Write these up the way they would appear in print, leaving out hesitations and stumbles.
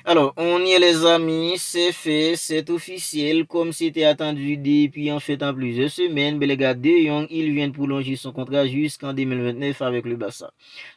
Alors, on y est les amis, c'est fait, c'est officiel, comme c'était attendu depuis en plusieurs semaines. Mais les gars, De Jong, il vient de prolonger son contrat jusqu'en 2029 avec le Barça.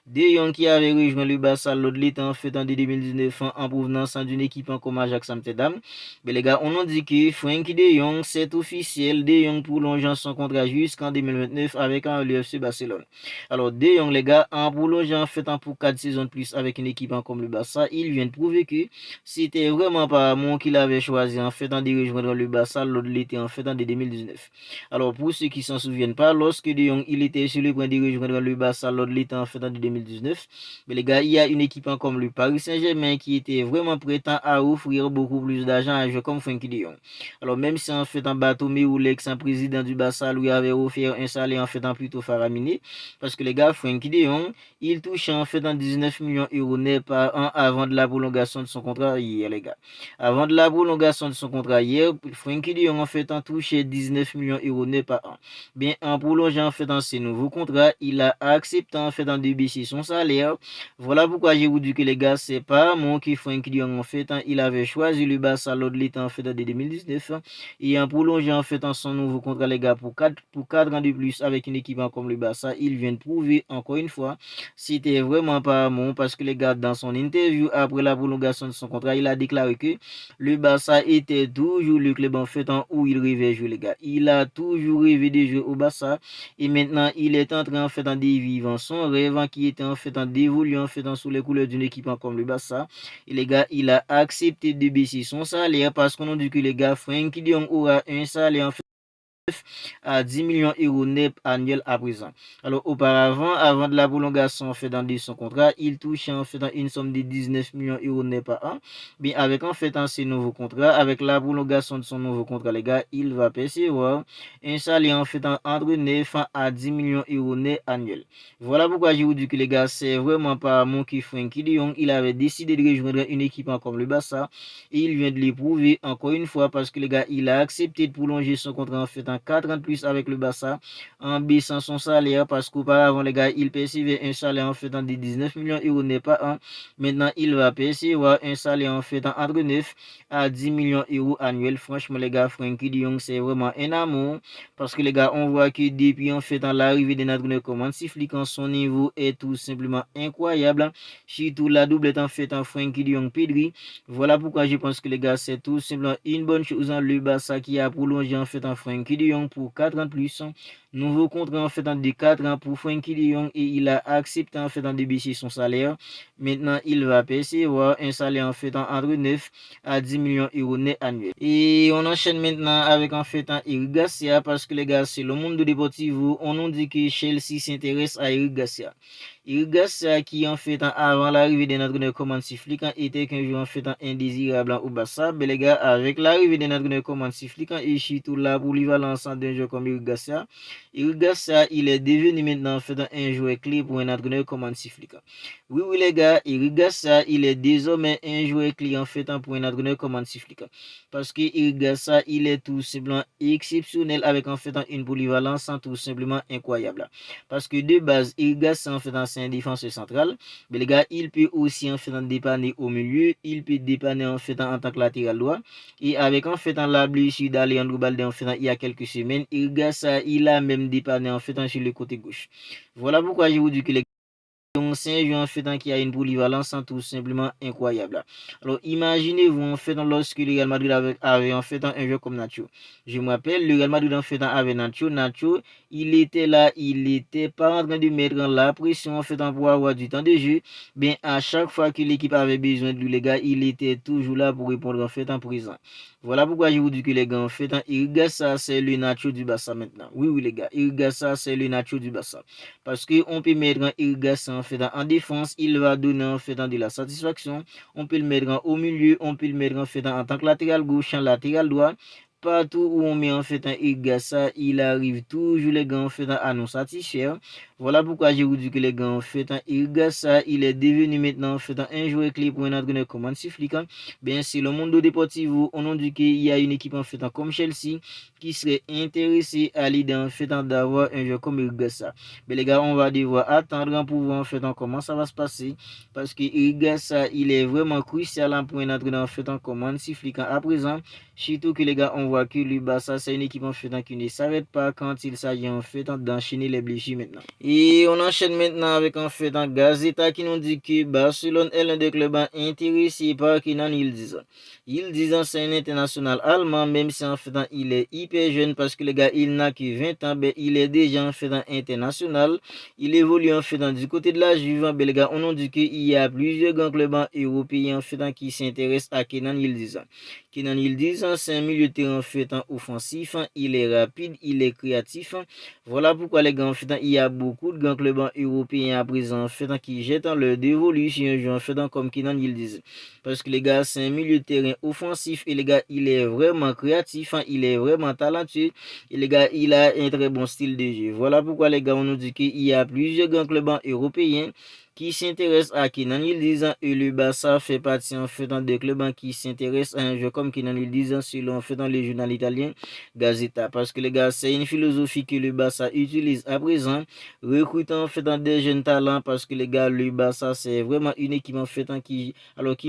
De Jong qui avait rejoint le Barça lors de l'été en 2019 en provenance d'une équipe en comme Ajax Amsterdam. Mais les gars, on nous dit que Frenkie De Jong, c'est officiel, De Jong prolongeant son contrat jusqu'en 2029 avec le FC Barcelone. Alors, De Jong, les gars, en prolongeant pour 4 saisons de plus avec une équipe en comme le Barça, il vient de prouver que c'était vraiment pas moi qui l'avais choisi en de rejoindre le Barça lors de l'été en 2019. Alors pour ceux qui s'en souviennent pas, lorsque De Jong il était sur le point de rejoindre le Barça lors de l'été en 2019, mais les gars, il y a une équipe comme le Paris Saint-Germain qui était vraiment prête à offrir beaucoup plus d'argent à un joueur comme Frenkie De Jong. Alors même si en Bartomeu, l'ex-président du Barça, lui avait offert un salaire plutôt faramineux, parce que les gars, Frenkie De Jong, il touche en 19 millions d'euros net par an avant de la prolongation de son contrat hier, les gars. Avant de la prolongation de son contrat hier, Frenkie de Jong en touché 19 millions d'euros net par an. Bien, en prolongeant en ses nouveaux contrats, il a accepté en de baisser son salaire. Voilà pourquoi j'ai vous dit que les gars, c'est pas moi qui Frenkie de Jong il avait choisi le Barça lors de l'été de 2019 et en prolongeant son nouveau contrat, les gars, pour 4 ans de plus avec une équipe comme le Barça, il vient de prouver encore une fois c'était vraiment pas bon parce que les gars, dans son interview après la prolongation de son contrat, il a déclaré que le Barça était toujours le club où il rêvait jouer, les gars. Il a toujours rêvé de jouer au Barça et maintenant il est en train de vivre son rêve qui était d'évoluer sous les couleurs d'une équipe comme le Barça. Et les gars, il a accepté de baisser son salaire parce qu'on a dit que les gars, Frenkie de Jong aura un salaire à 10 millions d'euros net annuels à présent. Alors auparavant, avant de la prolongation de son contrat, il touchait une somme de 19 millions d'euros net par an. Bien avec ce nouveau contrat, avec la prolongation de son nouveau contrat, les gars, il va percevoir un salaire entre 9 à 10 millions d'euros net annuels. Voilà pourquoi je vous dis que les gars, c'est vraiment pas mon qui Frenkie de Jong. Il avait décidé de rejoindre une équipe comme le Barça et il vient de l'éprouver encore une fois parce que les gars, il a accepté de prolonger son contrat en 4 ans de plus avec le Barça en baissant son salaire parce qu'auparavant les gars il percevait un salaire de 19 millions d'euros net par an. Maintenant il va percevoir un salaire entre 9 à 10 millions d'euros annuels. Franchement les gars, Frenkie de Jong c'est vraiment un amour parce que les gars on voit que depuis l'arrivée de notre commande sifflant son niveau est tout simplement incroyable. Surtout la doublette en Frenkie de Jong Pedri. Voilà pourquoi je pense que les gars, c'est tout simplement une bonne chose. Le Barça qui a prolongé en Frenkie de Jong pour 4 ans de plus. Nouveau contrat de 4 ans pour Frenkie de Jong et il a accepté de baisser son salaire. Maintenant, il va percevoir un salaire entre 9 à 10 millions d'euros net annuels. Et on enchaîne maintenant avec Eric Garcia parce que les gars, c'est le monde de Deportivo. On nous dit que Chelsea s'intéresse à Eric Garcia. Eric Garcia qui avant l'arrivée de notre commande sifflant était qu'un joueur indésirable au Barça. Mais les gars, avec l'arrivée de notre commande sifflant et surtout la polyvalence d'un joueur comme Eric Garcia, il est devenu maintenant un joueur clé pour un entraîneur comme Hansi Flick. Oui, oui, les gars, Eric Garcia, il est désormais un joueur clé pour un entraîneur comme Hansi Flick. Parce que Eric Garcia, il est tout simplement exceptionnel avec une polyvalence tout simplement incroyable. Parce que de base, Eric Garcia, c'est un défenseur central. Mais les gars, il peut aussi dépanner au milieu. Il peut dépanner en tant que latéral droit. Et avec la blessure d'Alejandro Balde il y a quelques semaines, Eric Garcia, il a même dépanné sur le côté gauche. Voilà pourquoi je vous dis que les c'est un joueur qui a une polyvalence tout simplement incroyable. Alors imaginez-vous lorsque le Real Madrid avait un joueur comme Nacho. Je me rappelle, le Real Madrid avait Nacho. Nacho, il était là, il était pas en train de mettre la pression pour avoir du temps de jeu. Bien à chaque fois que l'équipe avait besoin de lui, les gars, il était toujours là pour répondre en présent. Voilà pourquoi je vous dis que les gars, Eric Garcia, c'est le Nacho du Barça maintenant. Oui, oui les gars, Eric Garcia, c'est le Nacho du Barça. Parce qu'on peut mettre Eric Garcia en défense, il va donner de la satisfaction. On peut le mettre au milieu, on peut le mettre en tant que latéral gauche, en latéral droit. partout où on met en fait un Igassa, il arrive toujours les gars en fait à nous satisfaire. Voilà pourquoi je vous dis que les gars en fait un Igassa, il est devenu maintenant en fait un joueur clé pour un entraîneur comme Hansi Flick. Bien c'est le Mundo Deportivo, on a dit qu'il y a une équipe en fait comme Chelsea qui serait intéressée à l'idée en fait d'avoir un joueur comme Igassa. Mais les gars, on va devoir attendre pour voir en fait comment ça va se passer parce que Igassa, il est vraiment crucial pour un entraîneur en fait comme Hansi Flick à présent. Surtout que les gars, on voit que le Barça, c'est une équipe en fait qui ne s'arrête pas quand il s'agit en fait d'enchaîner les blessures maintenant. Et on enchaîne maintenant avec en fait un Gazeta qui nous dit que Barcelone est l'un des clubs intéressés par Kenan Yıldız. Yıldız, c'est un international allemand, même si en fait il est hyper jeune parce que les gars, il n'a que 20 ans, mais il est déjà en fait international. Il évolue en fait du côté de la Juve, mais les gars, on nous dit qu'il y a plusieurs grands clubs européens en fait qui s'intéressent à Kenan Yıldız. Kenan Yıldız, c'est un milieu de terrain en fait offensif, il est rapide, il est créatif. Voilà pourquoi les gars, en fait, il y a beaucoup de grands clubs européens à présent en fait qui jettent leur dévolu sur un joueur en fait comme Kenan Yıldız. Parce que les gars, c'est un milieu de terrain offensif et les gars, il est vraiment créatif, il est vraiment talentueux et les gars, il a un très bon style de jeu. Voilà pourquoi les gars, on nous dit qu'il y a plusieurs grands clubs européens qui s'intéresse à Kenan Yıldız et le Barça fait partie en fait des clubs qui s'intéressent à un joueur comme Kenan Yıldız selon en fait le journal italien Gazzetta parce que les gars c'est une philosophie que le Barça utilise à présent recrutant en fait des jeunes talents parce que les gars le Barça c'est vraiment une équipe en fait qui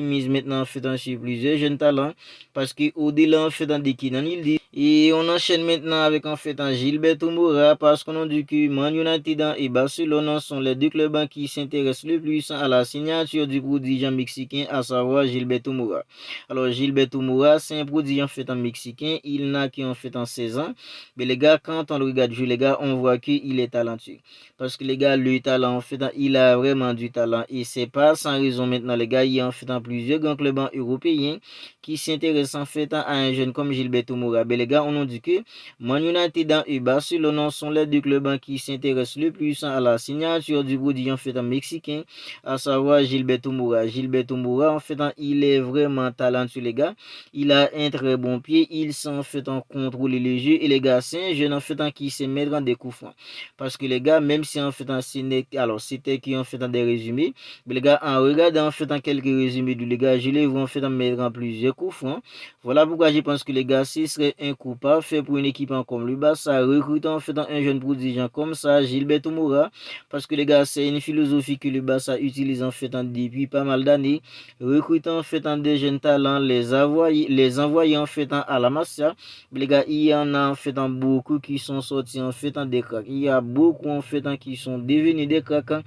mise maintenant en fait sur plusieurs jeunes talents parce que au-delà en fait de Kenan Yıldız et on enchaîne maintenant avec en fait Gilberto Moura parce qu'on a dit que Man United et Barcelone sont les deux clubs qui s'intéressent le plus à la signature du prodige mexicain, à savoir Gilberto Moura. Alors Gilberto Moura, c'est un prodige en fait mexicain, il n'a qu'en fait 16 ans, mais les gars, quand on le regarde jouer, les gars, on voit qu'il est talentueux. Parce que les gars, le talent, en fait, il a vraiment du talent. Et c'est pas sans raison maintenant, les gars, il y a en fait plusieurs grands clubs européens qui s'intéressent en fait à un jeune comme Gilberto Moura. Mais les gars, on a dit que Man United et Barcelone sont les deux clubs qui s'intéressent le plus à la signature du prodige en fait mexicain, à savoir Gilberto Moura. Gilberto Moura, en fait, il est vraiment talentueux, les gars. Il a un très bon pied, il sait en fait contrôler les jeux. Et les gars, c'est un jeune en fait qui se met dans des coups francs. Parce que les gars, même si en fait, c'était qui en fait des résumés, mais les gars, en regardant en fait quelques résumés du les gars, je les vois en fait mettre en plusieurs coups francs. Voilà pourquoi je pense que les gars, ce serait un coup parfait pour une équipe comme le Barça, recrutant en fait un jeune prodige comme ça, Gilberto Moura, parce que les gars, c'est une philosophie que le Barça utilise en fait depuis pas mal d'années, recrutant en fait des jeunes talents, les envoyer en fait à la Masia. Les gars, il y en a en fait beaucoup qui sont sortis en fait des cracks. Il y a beaucoup en fait qui sont devenus des cracks.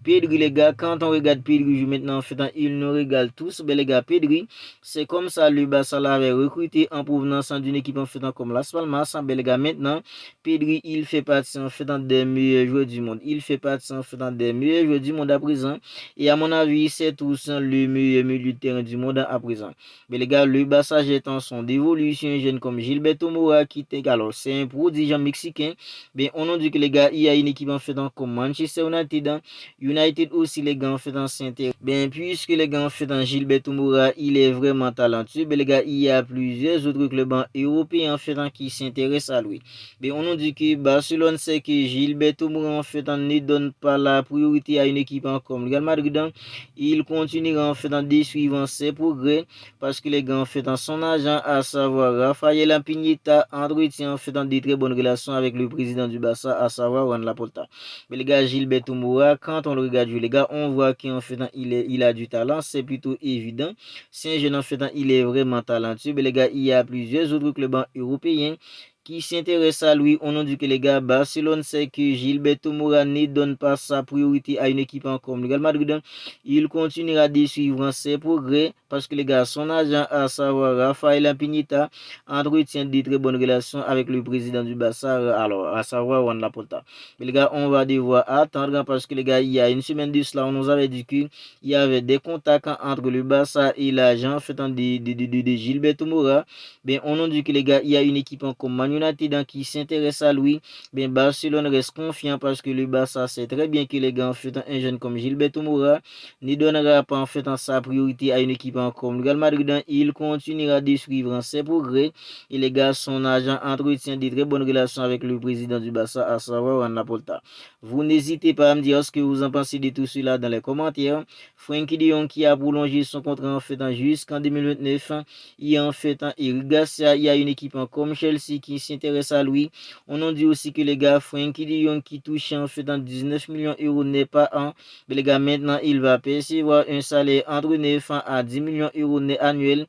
Pedri, les gars, quand on regarde Pedri maintenant, en fait, il nous régale tous. Mais les gars, Pedri, c'est comme ça le Barça l'avait recruté en provenance d'une équipe en fait comme Las Palmas. Mais les gars, maintenant, Pedri, il fait partie en fait des meilleurs joueurs du monde. Il fait partie en fait des meilleurs joueurs du monde à présent. Et à mon avis, c'est tous le meilleur milieu de terrain du monde à présent. Mais les gars, le Barça jette en son d'évolution un jeune comme Gilberto Moura qui était, alors c'est un prodige mexicain. Mais on a dit que les gars, il y a une équipe en fait comme Manchester United aussi les gars en fait en Saint-Étienne. Bien puisque les gars en fait en Gilberto Moura, il est vraiment talentueux. Mais les gars, il y a plusieurs autres clubs européens en fait qui s'intéressent à lui. Mais on nous dit que Barcelone sait que Gilberto Moura en fait ne donne pas la priorité à une équipe comme Real Madrid. Il continuera en fait de suivre ses progrès parce que les gars en fait en son agent, à savoir Rafael Pinita, entretient en fait de très bonnes relations avec le président du Barça, à savoir Juan Laporta. Mais les gars, Gilberto Moura, quand on le regarde jouer, les gars, on voit qu'en fait il a du talent, c'est plutôt évident. C'est un jeune en fait, il est vraiment talentueux. Mais les gars, il y a plusieurs autres clubs européens qui s'intéresse à lui. On a dit que les gars, Barcelone sait que Gilberto Moura ne donne pas sa priorité à une équipe comme le Real Madrid. Il continuera de suivre ses progrès parce que les gars, son agent, à savoir Rafael Pinita, entretient de très bonnes relations avec le président du Barça, alors à savoir Juan Laporta. Mais les gars, on va devoir attendre parce que les gars, il y a une semaine de cela, on nous avait dit qu'il y avait des contacts entre le Barça et l'agent fait de Gilberto Moura. Mais on a dit que les gars, il y a une équipe comme Man United qui s'intéresse à lui. Ben, Barcelone reste confiant parce que le Barça sait très bien que les gars en fait un jeune comme Gilberto Moura ne donnera pas en fait sa priorité à une équipe comme le Real Madrid. Il continuera de suivre ses progrès et les gars, son agent entretient de très bonnes relations avec le président du Barça, à savoir Juan Laporta. Vous n'hésitez pas à me dire ce que vous en pensez de tout cela dans les commentaires. Frenkie de Jong qui a prolongé son contrat en fait jusqu'en 2029. Il en fait Eric Garcia, il y a une équipe comme Chelsea qui s'intéresse à lui. On en dit aussi que les gars, Frenkie de Jong qui touche en fait 19 millions d'euros n'est pas un. Mais les gars, maintenant il va percevoir un salaire entre 9 à 10 millions d'euros net annuels.